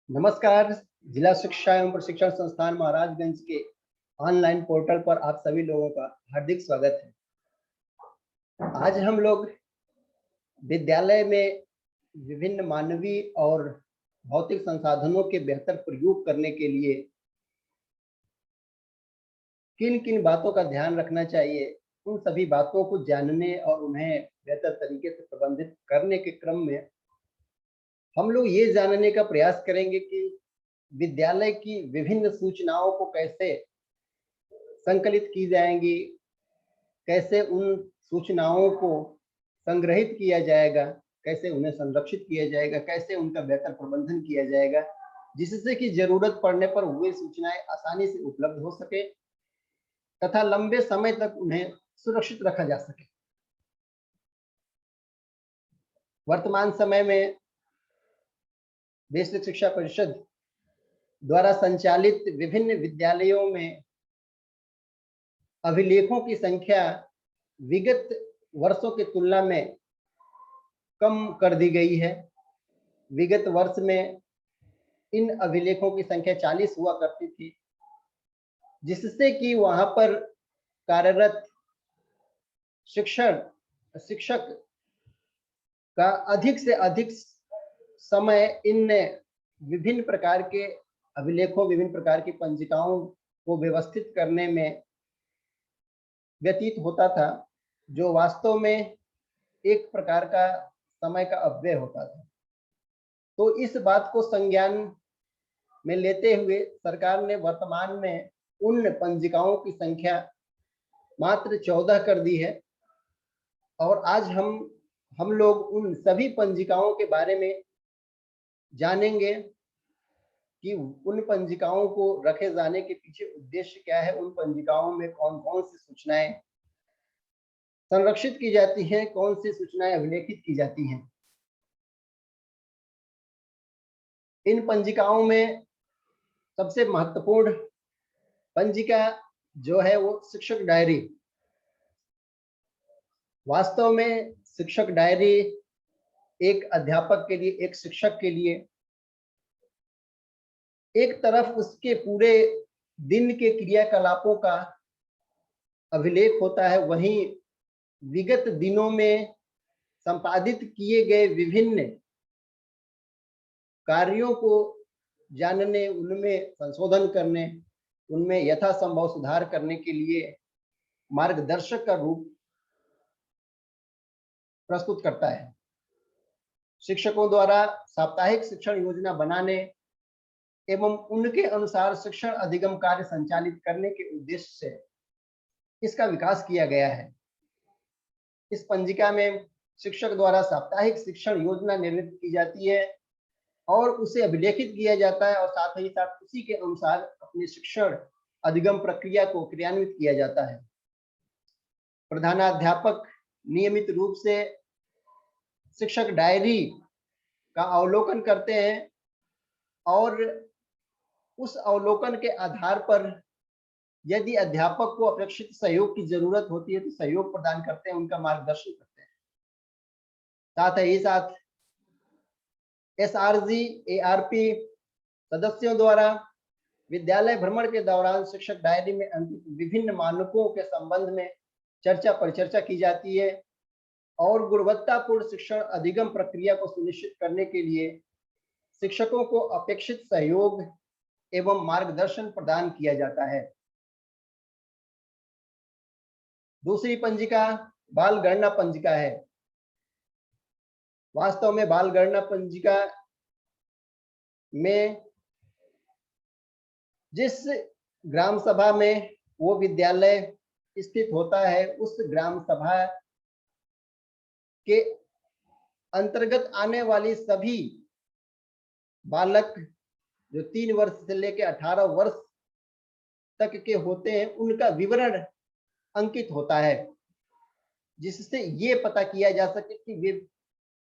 नमस्कार। जिला शिक्षा एवं प्रशिक्षण संस्थान महाराजगंज के ऑनलाइन पोर्टल पर आप सभी लोगों का हार्दिक स्वागत है। आज हम लोग विद्यालय में विभिन्न मानवीय और भौतिक संसाधनों के बेहतर प्रयोग करने के लिए किन किन बातों का ध्यान रखना चाहिए, उन सभी बातों को जानने और उन्हें बेहतर तरीके से प्रबंधित करने के क्रम में हम लोग ये जानने का प्रयास करेंगे कि विद्यालय की विभिन्न सूचनाओं को कैसे संकलित की जाएंगी, कैसे उन सूचनाओं को संग्रहित किया जाएगा, कैसे उन्हें संरक्षित किया जाएगा, कैसे उनका बेहतर प्रबंधन किया जाएगा, जिससे कि जरूरत पड़ने पर वे सूचनाएं आसानी से उपलब्ध हो सके तथा लंबे समय तक उन्हें सुरक्षित रखा जा सके। वर्तमान समय में बेसिक शिक्षा परिषद द्वारा संचालित विभिन्न विद्यालयों में अभिलेखों की संख्या विगत वर्षों की तुलना में कम कर दी गई है। विगत वर्ष में इन अभिलेखों की संख्या 40 हुआ करती थी, जिससे कि वहां पर कार्यरत शिक्षक का अधिक से अधिक समय इन विभिन्न प्रकार के अभिलेखों, विभिन्न प्रकार की पंजिकाओं को व्यवस्थित करने में व्यतीत होता था, जो वास्तव में एक प्रकार का समय का अपव्यय होता था। तो इस बात को संज्ञान में लेते हुए सरकार ने वर्तमान में उन पंजिकाओं की संख्या मात्र 14 कर दी है और आज हम लोग उन सभी पंजिकाओं के बारे में जानेंगे कि उन पंजिकाओं को रखे जाने के पीछे उद्देश्य क्या है, उन पंजिकाओं में कौन कौन सी सूचनाएं संरक्षित की जाती हैं, कौन सी सूचनाएं अभिलेखित की जाती हैं। इन पंजिकाओं में सबसे महत्वपूर्ण पंजिका जो है वो शिक्षक डायरी। वास्तव में शिक्षक डायरी एक अध्यापक के लिए, एक शिक्षक के लिए एक तरफ उसके पूरे दिन के क्रियाकलापों का अभिलेख होता है, वहीं विगत दिनों में संपादित किए गए विभिन्न कार्यों को जानने, उनमें संशोधन करने, उनमें यथासंभव सुधार करने के लिए मार्गदर्शक का रूप प्रस्तुत करता है। शिक्षकों द्वारा साप्ताहिक शिक्षण योजना बनाने एवं उनके अनुसार शिक्षण अधिगम कार्य संचालित करने के उद्देश्य से इसका विकास किया गया है। इस पंजिका में शिक्षक द्वारा साप्ताहिक शिक्षण योजना निर्मित की जाती है और उसे अभिलेखित किया जाता है और साथ ही साथ उसी के अनुसार अपनी शिक्षण अधिगम प्रक्रिया को क्रियान्वित किया जाता है। प्रधानाध्यापक नियमित रूप से शिक्षक डायरी का अवलोकन करते हैं और उस अवलोकन के आधार पर यदि अध्यापक को अपेक्षित सहयोग की जरूरत होती है तो सहयोग प्रदान करते हैं, उनका मार्गदर्शन करते हैं। साथ ही साथ SRG ARP सदस्यों द्वारा विद्यालय भ्रमण के दौरान शिक्षक डायरी में अंकित विभिन्न मानकों के संबंध में चर्चा परिचर्चा की जाती है और गुणवत्तापूर्ण शिक्षण अधिगम प्रक्रिया को सुनिश्चित करने के लिए शिक्षकों को अपेक्षित सहयोग एवं मार्गदर्शन प्रदान किया जाता है। दूसरी पंजिका बाल गणना पंजिका है। वास्तव में बाल गणना पंजिका में जिस ग्राम सभा में वो विद्यालय स्थित होता है, उस ग्राम सभा के अंतर्गत आने वाली सभी बालक जो 3 वर्ष से लेकर 18 वर्ष तक के होते हैं, उनका विवरण अंकित होता है, जिससे ये पता किया जा सके कि वे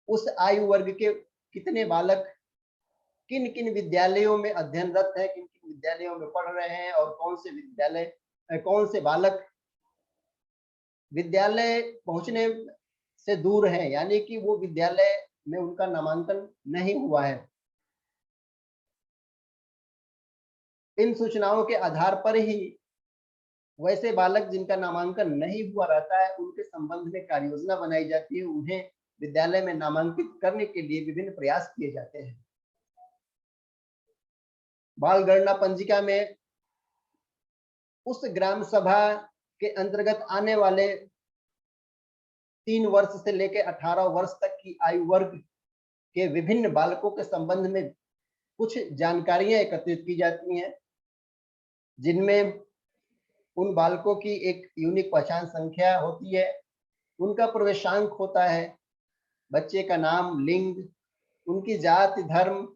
उस आयु वर्ग के कितने बालक किन किन विद्यालयों में अध्ययनरत है, किन किन विद्यालयों में पढ़ रहे हैं और कौन से बालक विद्यालय पहुंचने से दूर हैं, यानी कि वो विद्यालय में उनका नामांकन नहीं हुआ है। इन सूचनाओं के आधार पर ही वैसे बालक जिनका नामांकन नहीं हुआ रहता है उनके संबंध में कार्य योजना बनाई जाती है, उन्हें विद्यालय में नामांकित करने के लिए विभिन्न प्रयास किए जाते हैं। बाल गणना पंजिका में उस ग्राम सभा के अंतर्गत आने वाले 3 वर्ष से लेकर 18 वर्ष तक की आयु वर्ग के विभिन्न बालकों के संबंध में कुछ जानकारियां एकत्रित की जाती हैं, जिनमें उन बालकों की एक यूनिक पहचान संख्या होती है, उनका प्रवेशांक होता है, बच्चे का नाम, लिंग, उनकी जाति, धर्म,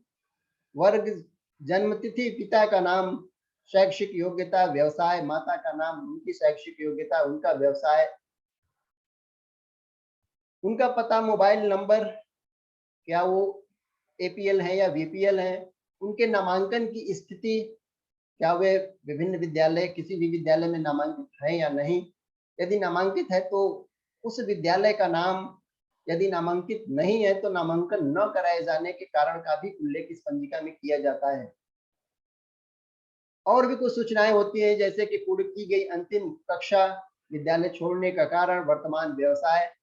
वर्ग, जन्मतिथि, पिता का नाम, शैक्षिक योग्यता, व्यवसाय, माता का नाम, उनकी शैक्षिक योग्यता, उनका व्यवसाय, उनका पता, मोबाइल नंबर, क्या वो एपीएल है या बीपीएल है, उनके नामांकन की स्थिति, क्या वे विभिन्न विद्यालय किसी भी विद्यालय में नामांकित है या नहीं, यदि नामांकित है तो उस विद्यालय का नाम, यदि नामांकित नहीं है तो नामांकन न कराए जाने के कारण का भी उल्लेख इस पंजिका में किया जाता है। और भी कुछ सूचनाएं होती है, जैसे कि पूर्ण की गई अंतिम कक्षा, विद्यालय छोड़ने का कारण, वर्तमान व्यवसाय,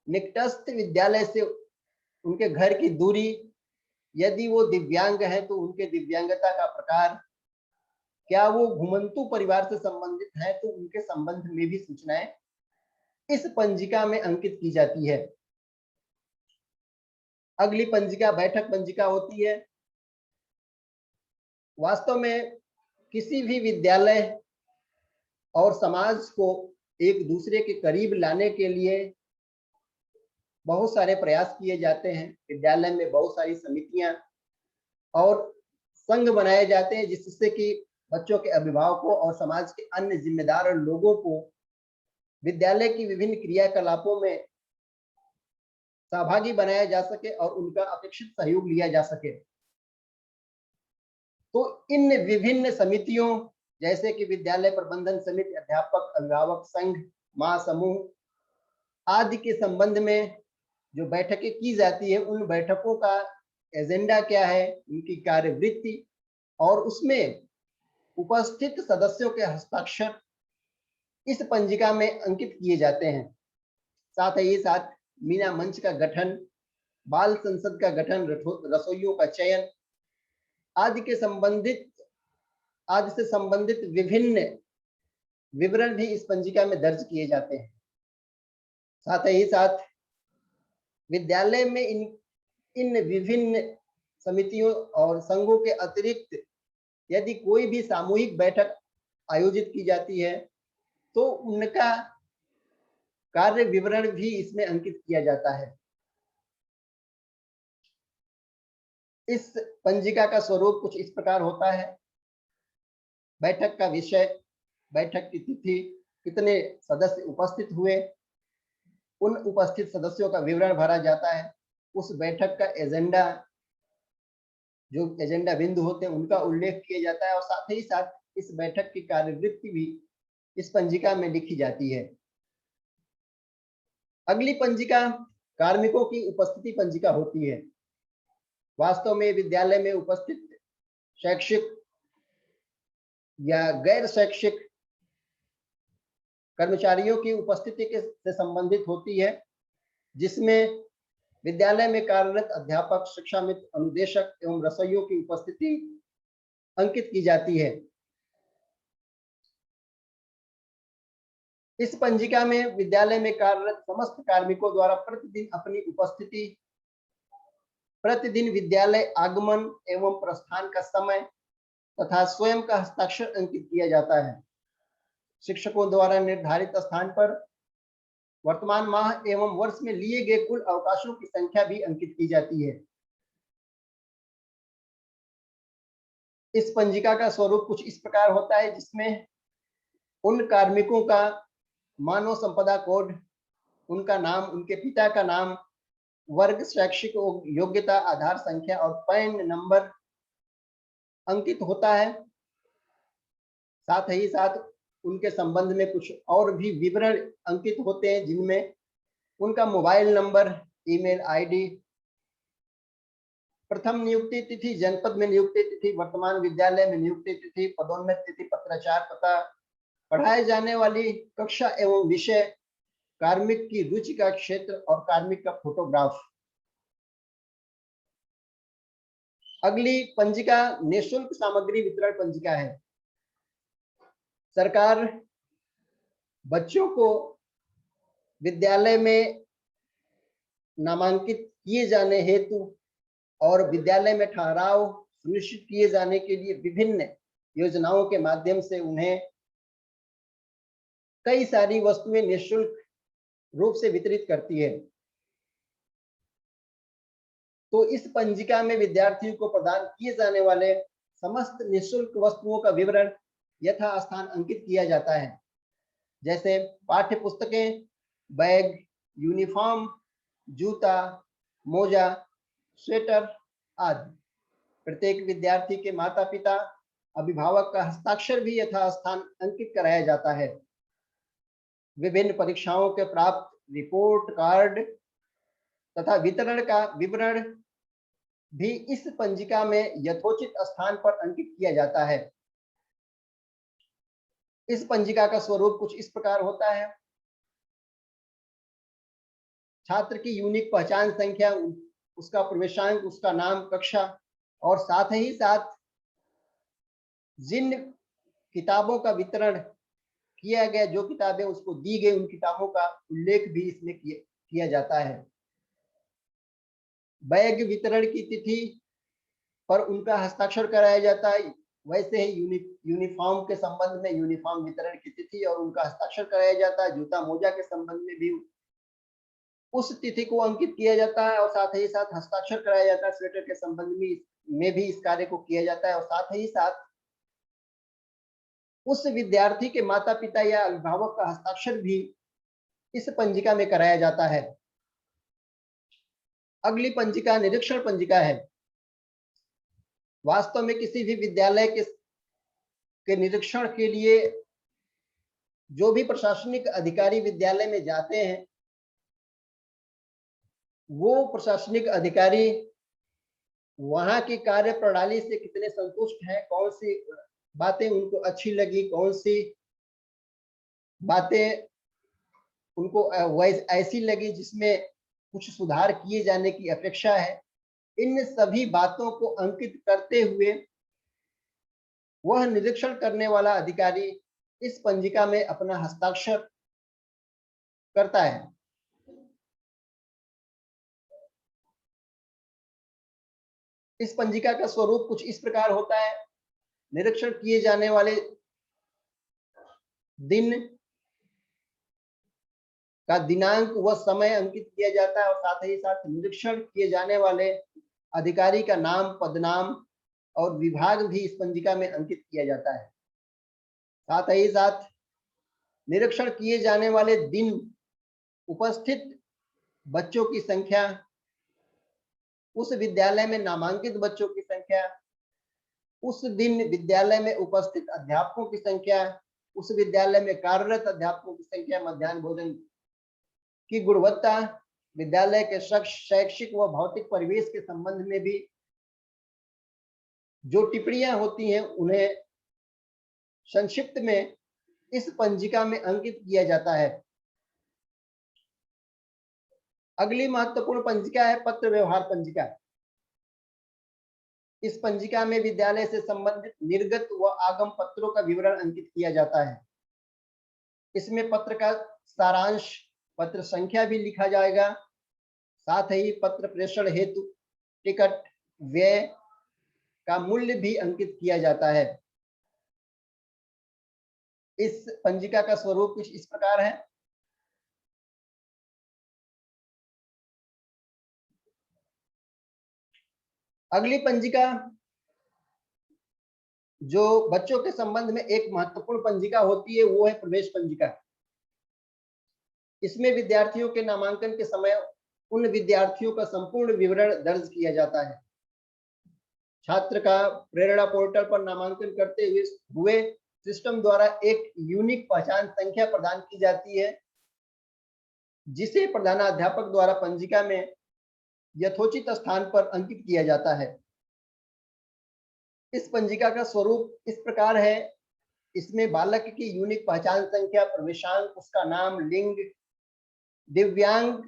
निकटस्थ विद्यालय से उनके घर की दूरी, यदि वो दिव्यांग है तो उनके दिव्यांगता का प्रकार, क्या वो घुमंतु परिवार से संबंधित है तो उनके संबंध में भी सूचनाएं इस पंजिका में अंकित की जाती है। अगली पंजिका बैठक पंजिका होती है। वास्तव में किसी भी विद्यालय और समाज को एक दूसरे के करीब लाने के लिए बहुत सारे प्रयास किए जाते हैं। विद्यालय में बहुत सारी समितियां और संघ बनाए जाते हैं, जिससे कि बच्चों के अभिभावकों और समाज के अन्य जिम्मेदार लोगों को विद्यालय की विभिन्न क्रियाकलापों में सहभागी बनाया जा सके और उनका अपेक्षित सहयोग लिया जा सके। तो इन विभिन्न समितियों जैसे कि विद्यालय प्रबंधन समिति, अध्यापक अभिभावक संघ, महासमूह आदि के संबंध में जो बैठकें की जाती है, उन बैठकों का एजेंडा क्या है, उनकी कार्यवृत्ति और उसमें उपस्थित सदस्यों के हस्ताक्षर इस पंजिका में अंकित किए जाते हैं। साथ ही साथ मीना मंच का गठन, बाल संसद का गठन, रसोइयों का चयन आदि से संबंधित विभिन्न विवरण भी इस पंजिका में दर्ज किए जाते हैं। साथ ही साथ विद्यालय में इन विभिन्न समितियों और संघों के अतिरिक्त यदि कोई भी सामूहिक बैठक आयोजित की जाती है तो उनका कार्य विवरण भी इसमें अंकित किया जाता है। इस पंजिका का स्वरूप कुछ इस प्रकार होता है। बैठक का विषय, बैठक की तिथि, कितने सदस्य उपस्थित हुए, उन उपस्थित सदस्यों का विवरण भरा जाता है। उस बैठक का एजेंडा, जो एजेंडा बिंदु होते हैं उनका उल्लेख किया जाता है और साथ ही साथ इस बैठक की कार्यवृत्ति भी इस पंजिका में लिखी जाती है। अगली पंजिका कार्मिकों की उपस्थिति पंजिका होती है। वास्तव में विद्यालय में उपस्थित शैक्षिक या गैर शैक्षिक कर्मचारियों की उपस्थिति से संबंधित होती है, जिसमें विद्यालय में कार्यरत अध्यापक, शिक्षा मित्र, अनुदेशक एवं रसोइयों की उपस्थिति अंकित की जाती है। इस पंजिका में विद्यालय में कार्यरत समस्त कार्मिकों द्वारा प्रतिदिन अपनी उपस्थिति, प्रतिदिन विद्यालय आगमन एवं प्रस्थान का समय तथा स्वयं का हस्ताक्षर अंकित किया जाता है। शिक्षकों द्वारा निर्धारित स्थान पर वर्तमान माह एवं वर्ष में लिए गए कुल अवकाशों की संख्या भी अंकित की जाती है। इस पंजिका का स्वरूप कुछ इस प्रकार होता है, जिसमें उन कार्मिकों का मानव संपदा कोड, उनका नाम, उनके पिता का नाम, वर्ग, शैक्षिक योग्यता, आधार संख्या और पैन नंबर अंकित होता है। साथ ही साथ उनके संबंध में कुछ और भी विवरण अंकित होते हैं, जिनमें उनका मोबाइल नंबर, ईमेल आईडी, प्रथम नियुक्ति तिथि, जनपद में नियुक्ति तिथि, वर्तमान विद्यालय में नियुक्ति तिथि, पदोन्नति तिथि, पत्राचार पता, पढ़ाए जाने वाली कक्षा एवं विषय, कार्मिक की रुचि का क्षेत्र और कार्मिक का फोटोग्राफ। अगली पंजिका निःशुल्क सामग्री वितरण पंजिका है। सरकार बच्चों को विद्यालय में नामांकित किए जाने हेतु और विद्यालय में ठहराव सुनिश्चित किए जाने के लिए विभिन्न योजनाओं के माध्यम से उन्हें कई सारी वस्तुएं निःशुल्क रूप से वितरित करती है। तो इस पंजिका में विद्यार्थियों को प्रदान किए जाने वाले समस्त निःशुल्क वस्तुओं का विवरण यथास्थान अंकित किया जाता है, जैसे पाठ्य पुस्तकें, बैग, यूनिफॉर्म, जूता, मोजा, स्वेटर आदि। प्रत्येक विद्यार्थी के माता पिता, अभिभावक का हस्ताक्षर भी यथास्थान अंकित कराया जाता है। विभिन्न परीक्षाओं के प्राप्त रिपोर्ट कार्ड तथा वितरण का विवरण भी इस पंजिका में यथोचित स्थान पर अंकित किया जाता है। इस पंजिका का स्वरूप कुछ इस प्रकार होता है। छात्र की यूनिक पहचान संख्या, उसका प्रवेशांक, उसका नाम, कक्षा और साथ ही साथ जिन किताबों का वितरण किया गया, जो किताबें उसको दी गई, उन किताबों का उल्लेख भी इसमें किया जाता है। बैग वितरण की तिथि पर उनका हस्ताक्षर कराया जाता है। वैसे ही यूनिफॉर्म के संबंध में यूनिफॉर्म वितरण की तिथि और उनका हस्ताक्षर कराया जाता है। जूता मोजा के संबंध में भी उस तिथि को अंकित किया जाता है और साथ ही साथ हस्ताक्षर कराया जाता है। स्वेटर के संबंध में भी इस कार्य को किया जाता है और साथ ही साथ उस विद्यार्थी के माता पिता या अभिभावक का हस्ताक्षर भी इस पंजिका में कराया जाता है। अगली पंजिका निरीक्षण पंजिका है। वास्तव में किसी भी विद्यालय के निरीक्षण के लिए जो भी प्रशासनिक अधिकारी विद्यालय में जाते हैं, वो प्रशासनिक अधिकारी वहां की कार्य प्रणाली से कितने संतुष्ट हैं, कौन सी बातें उनको अच्छी लगी, कौन सी बातें उनको ऐसी लगी जिसमें कुछ सुधार किए जाने की अपेक्षा है। इन सभी बातों को अंकित करते हुए वह निरीक्षण करने वाला अधिकारी इस पंजिका में अपना हस्ताक्षर करता है। इस पंजिका का स्वरूप कुछ इस प्रकार होता है। निरीक्षण किए जाने वाले दिन का दिनांक व समय अंकित किया जाता है और साथ ही साथ निरीक्षण किए जाने वाले अधिकारी का नाम, पदनाम और विभाग भी इस पंजिका में अंकित किया जाता है। साथ ही साथ निरीक्षण किए जाने वाले दिन उपस्थित बच्चों की संख्या, उस विद्यालय में नामांकित बच्चों की संख्या, उस दिन विद्यालय में उपस्थित अध्यापकों की संख्या, उस विद्यालय में कार्यरत अध्यापकों की संख्या, मध्याह्न भोजन की गुणवत्ता, विद्यालय के शैक्षिक व भौतिक परिवेश के संबंध में भी जो टिप्पणियां होती हैं उन्हें संक्षिप्त में इस पंजिका में अंकित किया जाता है। अगली महत्वपूर्ण पंजिका है पत्र व्यवहार पंजिका। इस पंजिका में विद्यालय से संबंधित निर्गत व आगम पत्रों का विवरण अंकित किया जाता है। इसमें पत्र का सारांश, पत्र संख्या भी लिखा जाएगा, साथ ही पत्र प्रेषण हेतु टिकट, व्यय का मूल्य भी अंकित किया जाता है। इस पंजिका का स्वरूप कुछ इस प्रकार है। अगली पंजिका जो बच्चों के संबंध में एक महत्वपूर्ण पंजिका होती है वो है प्रवेश पंजिका। इसमें विद्यार्थियों के नामांकन के समय उन विद्यार्थियों का संपूर्ण विवरण दर्ज किया जाता है। छात्र का प्रेरणा पोर्टल पर नामांकन करते हुए सिस्टम द्वारा एक यूनिक पहचान संख्या प्रदान की जाती है, जिसे प्रधानाध्यापक द्वारा पंजिका में यथोचित स्थान पर अंकित किया जाता है। इस पंजिका का स्वरूप इस प्रकार है। इसमें बालक की यूनिक पहचान संख्या, प्रवेशांक, उसका नाम, लिंग, दिव्यांग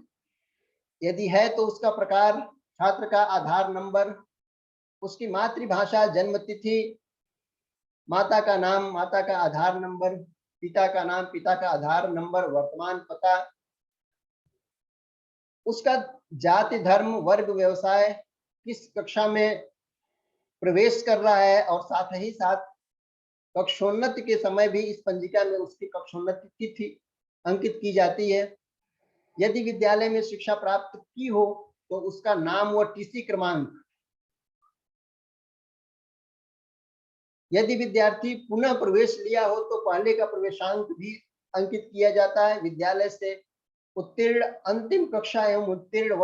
यदि है तो उसका प्रकार, छात्र का आधार नंबर, उसकी मातृभाषा, जन्म तिथि, माता का नाम, माता का आधार नंबर, पिता का नाम, पिता का आधार नंबर, वर्तमान पता, उसका जाति, धर्म, वर्ग, व्यवसाय, किस कक्षा में प्रवेश कर रहा है, और साथ ही साथ कक्षोन्नति के समय भी इस पंजिका में उसकी कक्षोन्नति तिथि अंकित की जाती है। यदि विद्यालय में शिक्षा प्राप्त की हो तो उसका नाम व टीसी क्रमांक, यदि विद्यार्थी पुनः प्रवेश लिया हो तो पहले का प्रवेशांक भी अंकित किया जाता है। विद्यालय से उत्तीर्ण अंतिम कक्षा एवं उत्तीर्ण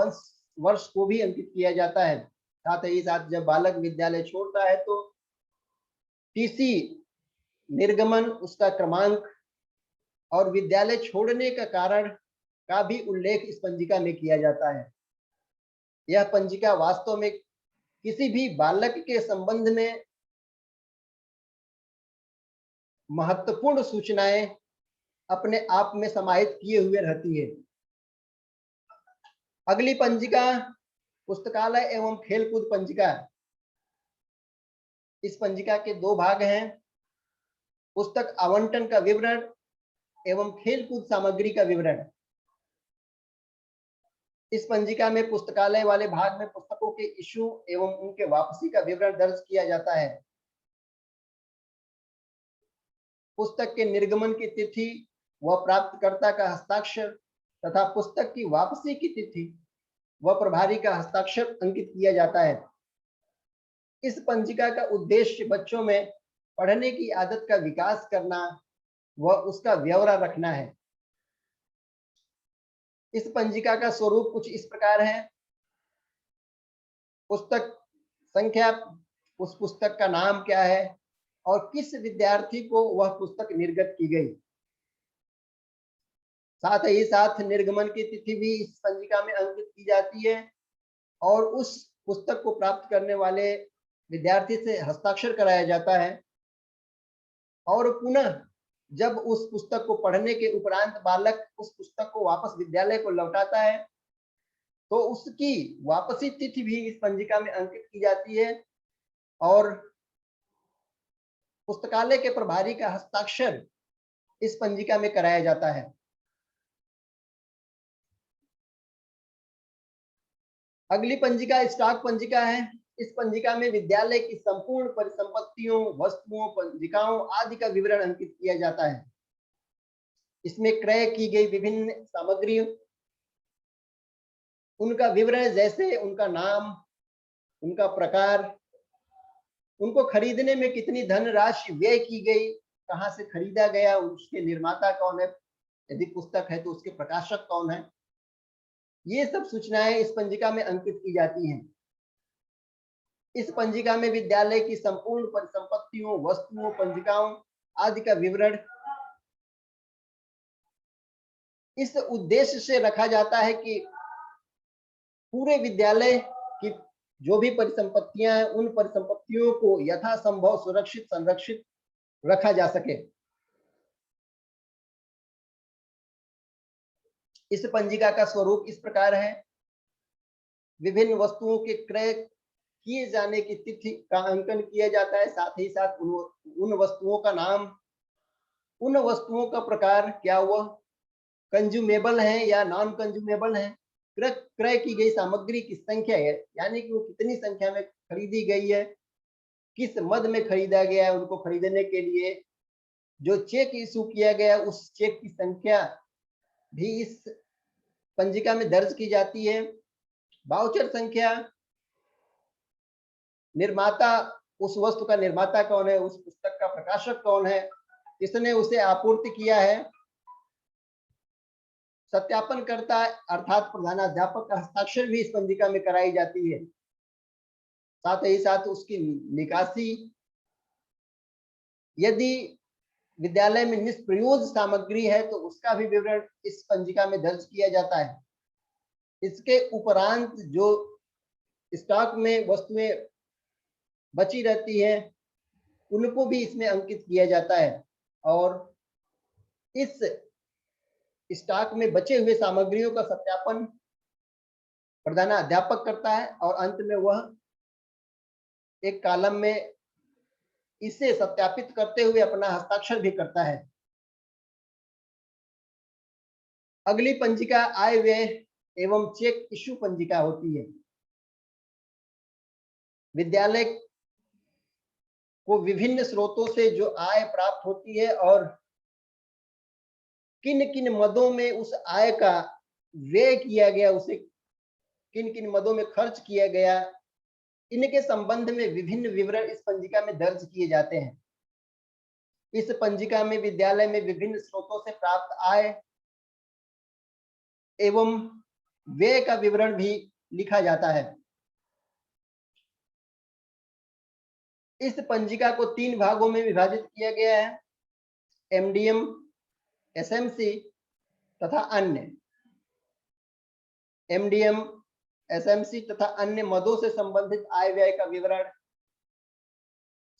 वर्ष को भी अंकित किया जाता है। साथ ही साथ जब बालक विद्यालय छोड़ता है तो टीसी, निर्गमन, उसका क्रमांक और विद्यालय छोड़ने का कारण का भी उल्लेख इस पंजिका में किया जाता है। यह पंजिका वास्तव में किसी भी बालक के संबंध में महत्वपूर्ण सूचनाएं अपने आप में समाहित किए हुए रहती है। अगली पंजिका पुस्तकालय एवं खेलकूद पंजिका। इस पंजिका के दो भाग हैं, पुस्तक आवंटन का विवरण एवं खेलकूद सामग्री का विवरण। इस पंजिका में पुस्तकालय वाले भाग में पुस्तकों के इशू एवं उनके वापसी का विवरण दर्ज किया जाता है। पुस्तक के निर्गमन की तिथि व प्राप्तकर्ता का हस्ताक्षर तथा पुस्तक की वापसी की तिथि व प्रभारी का हस्ताक्षर अंकित किया जाता है। इस पंजिका का उद्देश्य बच्चों में पढ़ने की आदत का विकास करना व उसका ब्यौरा रखना है। इस पंजिका का स्वरूप कुछ इस प्रकार है। पुस्तक संख्या, उस पुस्तक का नाम क्या है और किस विद्यार्थी को वह पुस्तक निर्गत की गई। साथ ही साथ निर्गमन की तिथि भी इस पंजिका में अंकित की जाती है और उस पुस्तक को प्राप्त करने वाले विद्यार्थी से हस्ताक्षर कराया जाता है। और पुनः जब उस पुस्तक को पढ़ने के उपरांत बालक उस पुस्तक को वापस विद्यालय को लौटाता है तो उसकी वापसी तिथि भी इस पंजिका में अंकित की जाती है और पुस्तकालय के प्रभारी का हस्ताक्षर इस पंजिका में कराया जाता है। अगली पंजिका स्टॉक पंजिका है। इस पंजिका में विद्यालय की संपूर्ण परिसंपत्तियों, वस्तुओं, पंजिकाओं आदि का विवरण अंकित किया जाता है। इसमें क्रय की गई विभिन्न सामग्रियों, उनका विवरण, जैसे उनका नाम, उनका प्रकार, उनको खरीदने में कितनी धनराशि व्यय की गई, कहाँ से खरीदा गया, उसके निर्माता कौन है, यदि पुस्तक है तो उसके प्रकाशक कौन है, ये सब सूचनाएं इस पंजिका में अंकित की जाती हैं। इस पंजिका में विद्यालय की संपूर्ण परिसंपत्तियों, वस्तुओं, पंजिकाओं आदि का विवरण इस उद्देश्य से रखा जाता है कि पूरे विद्यालय की जो भी परिसंपत्तियां हैं उन परिसंपत्तियों को यथासंभव सुरक्षित, संरक्षित रखा जा सके। इस पंजिका का स्वरूप इस प्रकार है। विभिन्न वस्तुओं के क्रय किए जाने की तिथि का अंकन किया जाता है। साथ ही साथ उन वस्तुओं का नाम, उन वस्तुओं का प्रकार, क्या वह कंज्यूमेबल है या नॉन कंज्यूमेबल है, क्रय की गई सामग्री की संख्या है, यानी कि वो कितनी संख्या में खरीदी गई है, किस मद में खरीदा गया है, उनको खरीदने के लिए जो चेक इशू किया गया उस चेक की संख्या भी इस पंजिका में दर्ज की जाती है। वाउचर संख्या, निर्माता, उस वस्तु का निर्माता कौन है, उस पुस्तक का प्रकाशक कौन है, किसने उसे आपूर्ति किया है, सत्यापनकर्ता अर्थात प्रधानाध्यापक का हस्ताक्षर भी इस पंजिका में कराई जाती है। साथ ही साथ उसकी निकासी, यदि विद्यालय में निष्प्रयोज्य सामग्री है तो उसका भी विवरण इस पंजिका में दर्ज किया जाता है। इसके उपरांत जो स्टॉक में वस्तुएं बची रहती है उनको भी इसमें अंकित किया जाता है और इस स्टॉक में बचे हुए सामग्रियों का सत्यापन प्रधानाध्यापक करता है और अंत में वह एक कॉलम में इसे सत्यापित करते हुए अपना हस्ताक्षर भी करता है। अगली पंजिका आय व्यय एवं चेक इश्यू पंजिका होती है। विद्यालय को विभिन्न स्रोतों से जो आय प्राप्त होती है और किन किन मदों में उस आय का व्यय किया गया, उसे किन किन मदों में खर्च किया गया, इनके संबंध में विभिन्न विवरण इस पंजिका में दर्ज किए जाते हैं। इस पंजिका में विद्यालय में विभिन्न स्रोतों से प्राप्त आय एवं व्यय का विवरण भी लिखा जाता है। इस पंजिका को 3 भागों में विभाजित किया गया है, एमडीएम, एसएमसी तथा अन्य। एमडीएम, एसएमसी तथा अन्य मदों से संबंधित आय व्यय का विवरण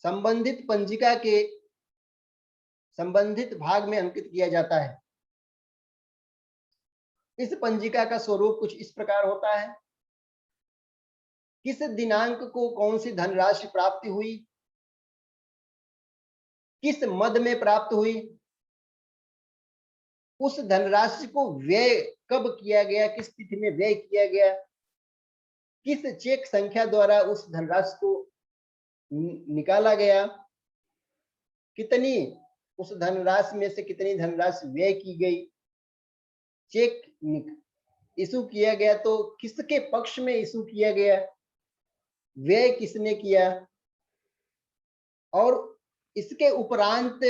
संबंधित पंजिका के संबंधित भाग में अंकित किया जाता है। इस पंजिका का स्वरूप कुछ इस प्रकार होता है। किस दिनांक को कौन सी धनराशि प्राप्त हुई, किस मद में प्राप्त हुई, उस धनराशि को व्यय कब किया गया, किस तिथि में व्यय किया गया, किस चेक संख्या द्वारा उस धनराशि को निकाला गया, कितनी उस धनराशि में से कितनी धनराशि व्यय की गई, चेक इशू किया गया तो किसके पक्ष में इशू किया गया, व्यय किसने किया, और इसके उपरांत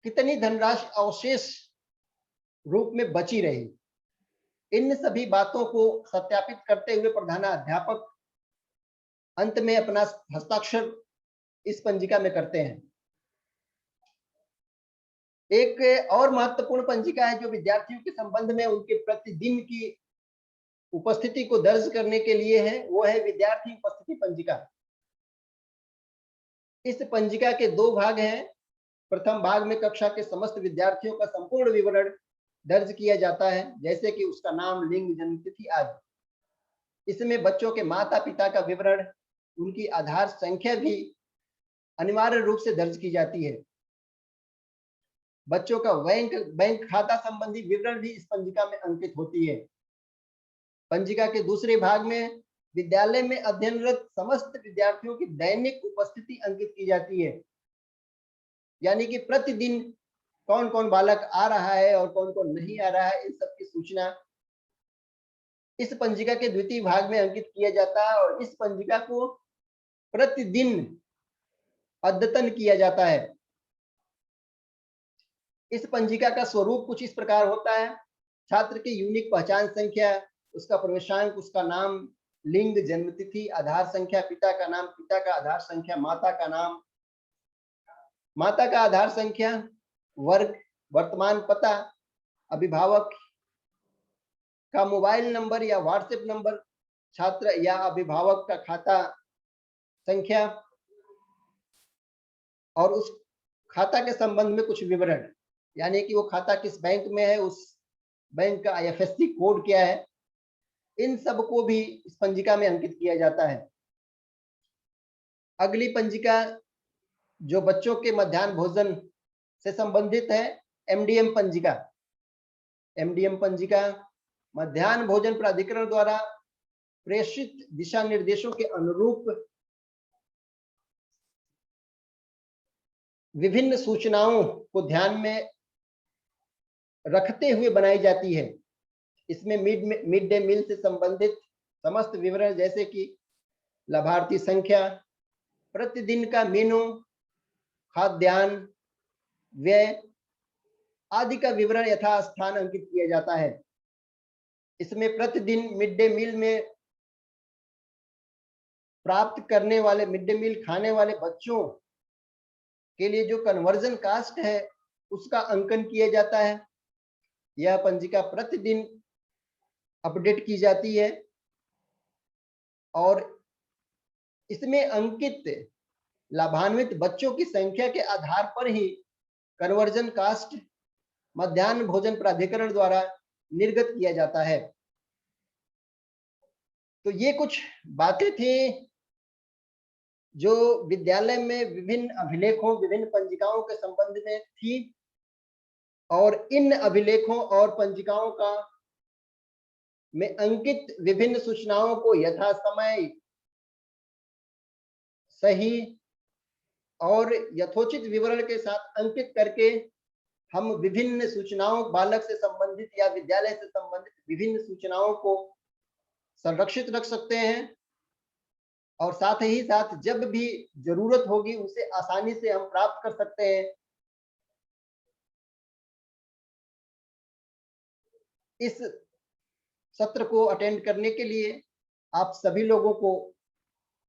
कितनी धनराशि अवशेष रूप में बची रही। इन सभी बातों को सत्यापित करते हुए प्रधानाध्यापक अंत में अपना हस्ताक्षर इस पंजिका में करते हैं। एक और महत्वपूर्ण पंजिका है जो विद्यार्थियों के संबंध में उनके प्रतिदिन की उपस्थिति को दर्ज करने के लिए है, वो है विद्यार्थी उपस्थिति पंजिका। इस पंजिका के 2 भाग हैं। प्रथम भाग में कक्षा के समस्त विद्यार्थियों का संपूर्ण विवरण दर्ज किया जाता है, जैसे कि उसका नाम, लिंग, जन्मतिथि आदि। इसमें बच्चों के माता पिता का विवरण, उनकी आधार संख्या भी अनिवार्य रूप से दर्ज की जाती है। बच्चों का बैंक खाता संबंधी विवरण भी इस पंजिका में अंकित होती है। पंजिका के दूसरे भाग में विद्यालय में अध्ययनरत समस्त विद्यार्थियों की दैनिक उपस्थिति अंकित की जाती है, यानी कि प्रतिदिन कौन कौन बालक आ रहा है और कौन कौन नहीं आ रहा है, इन सब की सूचना इस पंजिका के द्वितीय भाग में अंकित किया जाता है और इस पंजिका को प्रतिदिन अद्यतन किया जाता है। इस पंजिका का स्वरूप कुछ इस प्रकार होता है। छात्र की यूनिक पहचान संख्या, उसका प्रवेशांक, उसका नाम, लिंग, जन्मतिथि, आधार संख्या, पिता का नाम, पिता का आधार संख्या, माता का नाम, माता का आधार संख्या, वर्ग, वर्तमान पता, अभिभावक का मोबाइल नंबर या व्हाट्सएप नंबर, छात्र या अभिभावक का खाता संख्या और उस खाता के संबंध में कुछ विवरण, यानी कि वो खाता किस बैंक में है, उस बैंक का आईएफएससी कोड क्या है, इन सब को भी इस पंजिका में अंकित किया जाता है। अगली पंजिका जो बच्चों के मध्याह्न भोजन से संबंधित है, एमडीएम पंजिका। एमडीएम पंजिका मध्याह्न भोजन प्राधिकरण द्वारा प्रेषित दिशा निर्देशों के अनुरूप विभिन्न सूचनाओं को ध्यान में रखते हुए बनाई जाती है। इसमें मिड डे मील से संबंधित समस्त विवरण, जैसे कि लाभार्थी संख्या, प्रतिदिन का मेनू, खाद्यान्न, व्यय आदि का विवरण यथास्थान अंकित किया जाता है। इसमें प्रतिदिन मिड डे मील में प्राप्त करने वाले, मिड डे मील खाने वाले बच्चों के लिए जो कन्वर्जन कास्ट है उसका अंकन किया जाता है। यह पंजिका प्रतिदिन अपडेट की जाती है और इसमें अंकित लाभान्वित बच्चों की संख्या के आधार पर ही कन्वर्जन कास्ट मध्याह्न भोजन प्राधिकरण द्वारा निर्गत किया जाता है। तो ये कुछ बातें थी जो विद्यालय में विभिन्न अभिलेखों, विभिन्न पंजिकाओं के संबंध में थी, और इन अभिलेखों और पंजिकाओं का में अंकित विभिन्न सूचनाओं को यथासमय, सही और यथोचित विवरण के साथ अंकित करके हम विभिन्न सूचनाओं, बालक से संबंधित या विद्यालय से संबंधित विभिन्न सूचनाओं को संरक्षित रख सकते हैं, और साथ ही साथ जब भी जरूरत होगी उसे आसानी से हम प्राप्त कर सकते हैं। इस सत्र को अटेंड करने के लिए आप सभी लोगों को